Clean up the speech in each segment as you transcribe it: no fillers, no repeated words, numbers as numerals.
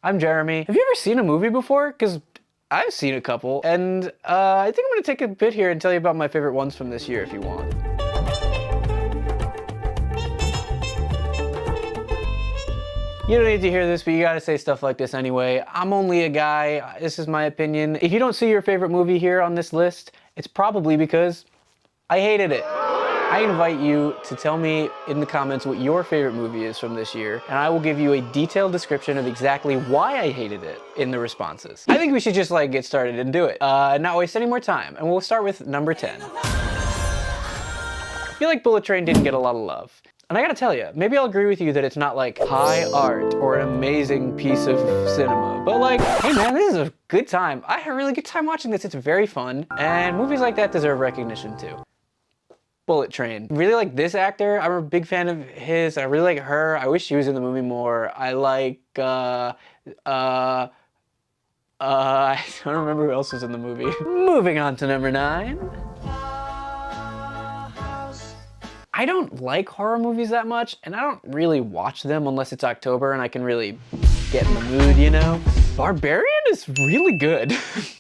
I'm Jeremy. Have you ever seen a movie before? Because I've seen a couple, and I think I'm gonna take a bit here and tell you about my favorite ones from this year if you want. You don't need to hear this, but you gotta say stuff like this anyway. I'm only a guy, this is my opinion. If you don't see your favorite movie here on this list, it's probably because I hated it. I invite you to tell me in the comments what your favorite movie is from this year, and I will give you a detailed description of exactly why I hated it in the responses. I think we should just get started and do it. Not waste any more time, and we'll start with number 10. I feel like Bullet Train didn't get a lot of love. And I gotta tell you, maybe I'll agree with you that it's not like high art or an amazing piece of cinema, but hey man, this is a good time. I had a really good time watching this. It's very fun, and movies like that deserve recognition too. Bullet Train. Really like this actor. I'm a big fan of his. I really like her. I wish she was in the movie more. I like, I don't remember who else was in the movie. Moving on to number 9. I don't like horror movies that much, and I don't really watch them unless it's October and I can really get in the mood, you know? Barbarian is really good.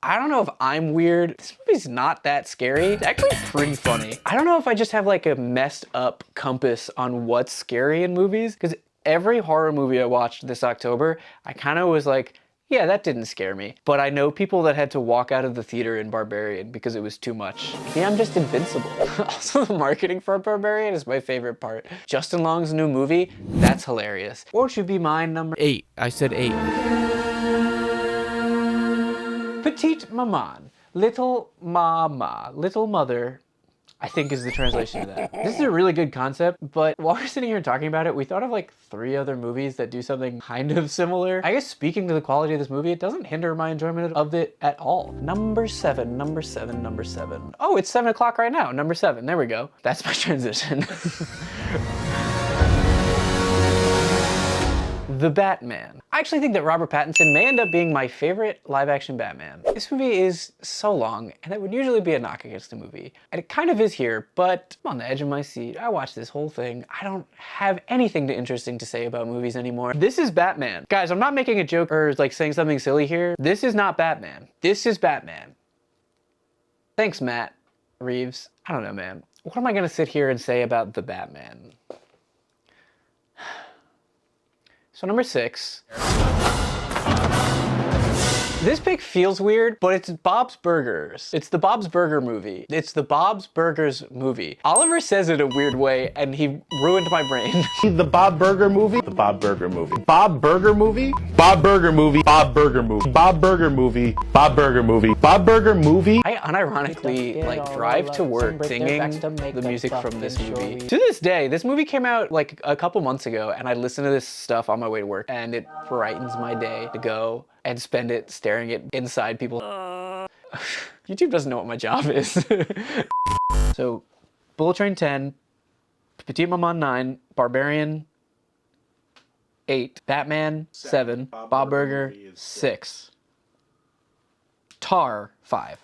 I don't know if I'm weird. This movie's not that scary. It's actually pretty funny. I don't know if I just have a messed up compass on what's scary in movies, because every horror movie I watched this October, I kind of was like, yeah, that didn't scare me. But I know people that had to walk out of the theater in Barbarian because it was too much. Yeah, I'm just invincible. Also, the marketing for Barbarian is my favorite part. Justin Long's new movie, that's hilarious. Won't you be mine number 8? I said 8. Petite Maman. Little Mama. Little Mother, I think is the translation of that. This is a really good concept, but while we're sitting here talking about it, we thought of 3 other movies that do something kind of similar. I guess speaking to the quality of this movie, it doesn't hinder my enjoyment of it at all. Number 7, number 7, number 7. Oh, it's 7 o'clock right now. Number 7, there we go. That's my transition. The Batman. I actually think that Robert Pattinson may end up being my favorite live-action Batman. This movie is so long, and it would usually be a knock against the movie. And it kind of is here, but I'm on the edge of my seat. I watched this whole thing. I don't have anything interesting to say about movies anymore. This is Batman. Guys, I'm not making a joke or saying something silly here. This is not Batman. This is Batman. Thanks, Matt Reeves. I don't know, man. What am I gonna sit here and say about the Batman? So number 6. This pick feels weird, but it's Bob's Burgers. It's the Bob's Burger movie. It's the Bob's Burgers movie. Oliver says it a weird way, and he ruined my brain. The Bob Burger movie? The Bob Burger movie. Bob Burger movie? Bob Burger movie. Bob Burger movie. Bob Burger movie. Bob Burger movie. Bob Burger movie. I unironically drive to work singing the music from this movie. To this day, this movie came out a couple months ago, and I listen to this stuff on my way to work, and it brightens my day to go and spend it staring at inside people. YouTube doesn't know what my job is. So, Bullet Train 10, Petite Maman 9, Barbarian 8, Batman 7, Bob Burger 6, Tar 5.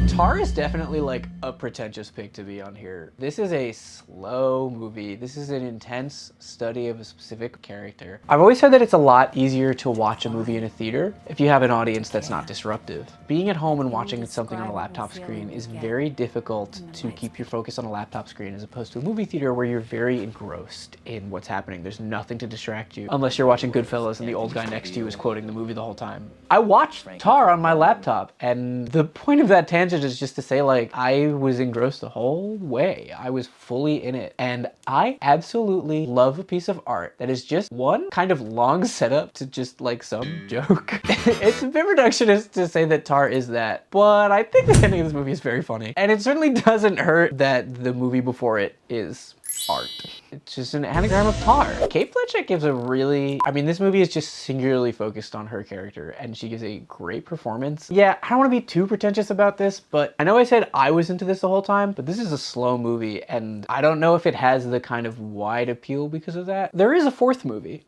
Tar is definitely a pretentious pick to be on here. This is a slow movie. This is an intense study of a specific character. I've always said that it's a lot easier to watch a movie in a theater if you have an audience that's not disruptive. Being at home and watching something on a laptop screen is very difficult to keep your focus on a laptop screen as opposed to a movie theater where you're very engrossed in what's happening. There's nothing to distract you unless you're watching Goodfellas and the old guy next to you is quoting the movie the whole time. I watched Tar on my laptop, and the point of that tangent is just to say I was engrossed the whole way. I was fully in it, and I absolutely love a piece of art that is just one kind of long setup to just some joke. It's a bit reductionist to say that Tar is that, but I think the ending of this movie is very funny, and it certainly doesn't hurt that the movie before it is art. It's just an anagram of Tar. Kate Blanchett gives a really, this movie is just singularly focused on her character, and she gives a great performance. Yeah, I don't want to be too pretentious about this, but I know I said I was into this the whole time, but this is a slow movie, and I don't know if it has the kind of wide appeal because of that. There is a 4th movie.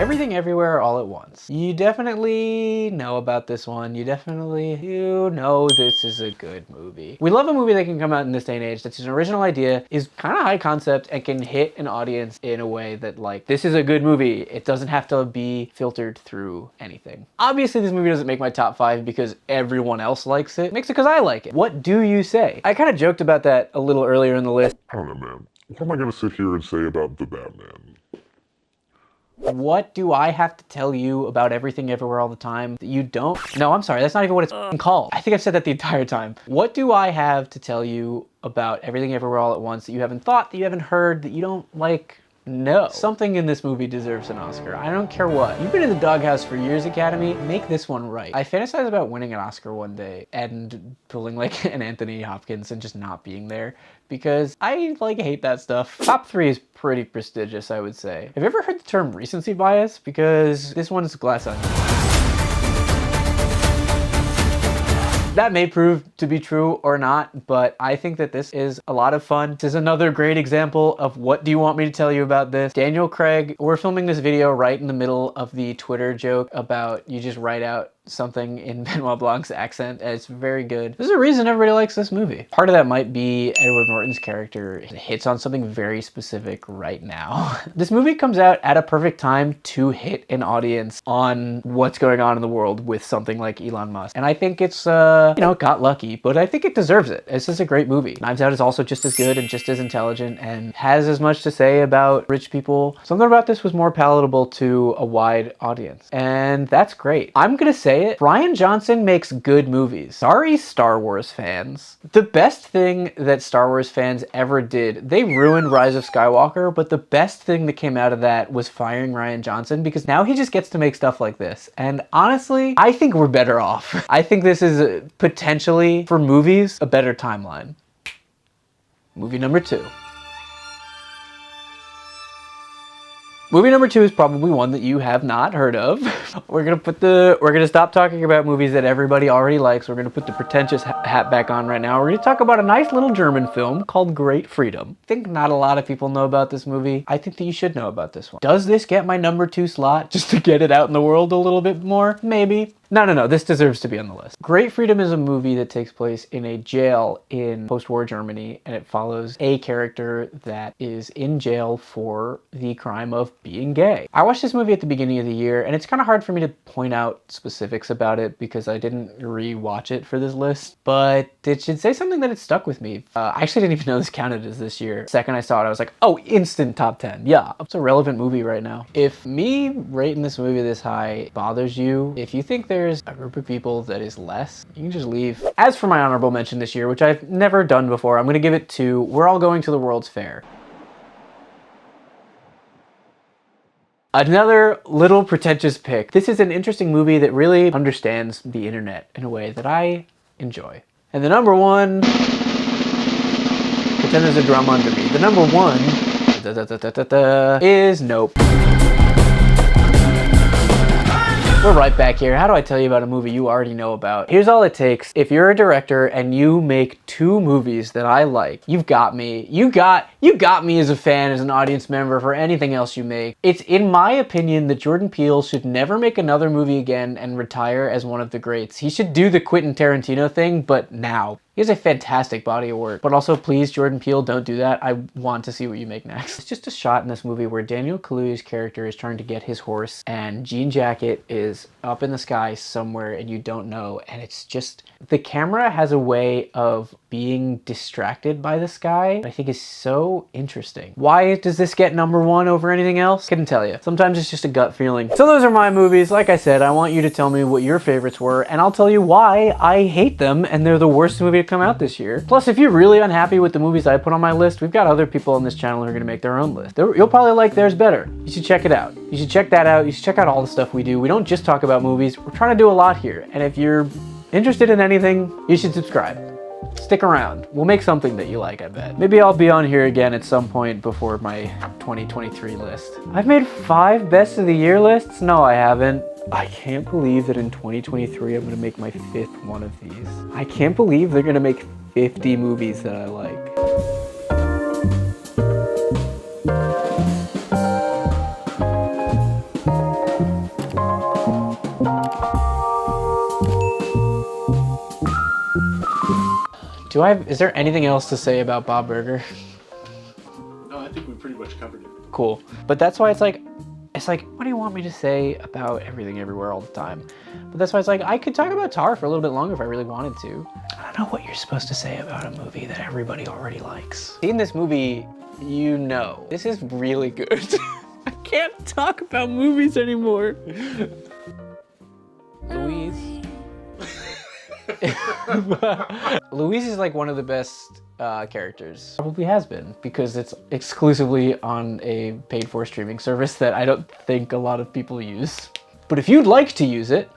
Everything Everywhere All at Once. You definitely know about this one. You know this is a good movie. We love a movie that can come out in this day and age that's an original idea, is kind of high concept, and can hit an audience in a way that, like, this is a good movie. It doesn't have to be filtered through anything. Obviously, this movie doesn't make my top 5 because everyone else likes it. It makes it because I like it. What do you say? I kind of joked about that a little earlier in the list. I don't know, man. What am I gonna sit here and say about the Batman? What do I have to tell you about Everything Everywhere All the Time that you don't? No, I'm sorry, that's not even what it's called. I think I've said that the entire time. What do I have to tell you about Everything Everywhere All at Once that you haven't thought, that you haven't heard, that you don't, like, know? Something in this movie deserves an Oscar. I don't care what. You've been in the doghouse for years, Academy. Make this one right. I fantasize about winning an Oscar one day and pulling like an Anthony Hopkins and just not being there, because I like hate that stuff. Top 3 is pretty prestigious, I would say. Have you ever heard the term recency bias? Because this one's Glass Onion. That may prove to be true or not, but I think that this is a lot of fun. This is another great example of what do you want me to tell you about this. Daniel Craig, we're filming this video right in the middle of the Twitter joke about you just write out something in Benoit Blanc's accent, and it's very good. There's a reason everybody likes this movie. Part of that might be Edward Norton's character hits on something very specific right now. This movie comes out at a perfect time to hit an audience on what's going on in the world with something like Elon Musk. And I think it's, you know, got lucky, but I think it deserves it. This is a great movie. Knives Out is also just as good and just as intelligent and has as much to say about rich people. Something about this was more palatable to a wide audience, and that's great. I'm gonna say it. Rian Johnson makes good movies. Sorry, Star Wars fans. The best thing that Star Wars fans ever did, they ruined Rise of Skywalker, but the best thing that came out of that was firing Rian Johnson, because now he just gets to make stuff like this. And honestly, I think we're better off. I think this is potentially, for movies, a better timeline. Movie number 2. Movie number 2 is probably one that you have not heard of. We're gonna stop talking about movies that everybody already likes. We're gonna put the pretentious hat back on right now. We're gonna talk about a nice little German film called Great Freedom. I think not a lot of people know about this movie. I think that you should know about this one. Does this get my number 2 slot just to get it out in the world a little bit more? Maybe. No, this deserves to be on the list. Great Freedom is a movie that takes place in a jail in post-war Germany, and it follows a character that is in jail for the crime of being gay. I watched this movie at the beginning of the year, and it's kind of hard for me to point out specifics about it because I didn't re-watch it for this list, but it should say something that it stuck with me. I actually didn't even know this counted as this year. The second I saw it, I was like, oh, instant top 10. Yeah, it's a relevant movie right now. If me rating this movie this high bothers you, if you think there's a group of people that is less, you can just leave. As for my honorable mention this year, which I've never done before, I'm gonna give it to We're All Going to the World's Fair. Another little pretentious pick. This is an interesting movie that really understands the internet in a way that I enjoy. And the number 1, pretend there's a drum under me. The number 1 is Nope. We're right back here. How do I tell you about a movie you already know about? Here's all it takes. If you're a director and you make 2 movies that I like, you've got me. You got me as a fan, as an audience member for anything else you make. It's in my opinion that Jordan Peele should never make another movie again and retire as one of the greats. He should do the Quentin Tarantino thing, but now. He has a fantastic body of work, but also please, Jordan Peele, don't do that. I want to see what you make next. It's just a shot in this movie where Daniel Kaluuya's character is trying to get his horse and Jean Jacket is up in the sky somewhere and you don't know. And it's just, the camera has a way of being distracted by the sky, I think is so interesting. Why does this get number 1 over anything else? Couldn't tell you. Sometimes it's just a gut feeling. So those are my movies. Like I said, I want you to tell me what your favorites were, and I'll tell you why I hate them and they're the worst movie to come out this year. Plus, if you're really unhappy with the movies I put on my list, we've got other people on this channel who are gonna make their own list. You'll probably like theirs better. You should check it out. You should check that out. You should check out all the stuff we do. We don't just talk about movies. We're trying to do a lot here. And if you're interested in anything, you should subscribe. Stick around. We'll make something that you like, I bet. Maybe I'll be on here again at some point before my 2023 list. I've made 5 best of the year lists? No, I haven't. I can't believe that in 2023 I'm gonna make my 5th one of these. I can't believe they're gonna make 50 movies that I like. Is there anything else to say about Bob Burger? No, I think we pretty much covered it. Cool. But that's why it's like, what do you want me to say about Everything Everywhere all the time? But that's why it's like, I could talk about Tar for a little bit longer if I really wanted to. I don't know what you're supposed to say about a movie that everybody already likes. Seeing this movie, you know, this is really good. I can't talk about movies anymore. Louise. Louise is like one of the best characters. Probably has been, because it's exclusively on a paid-for streaming service that I don't think a lot of people use. But if you'd like to use it,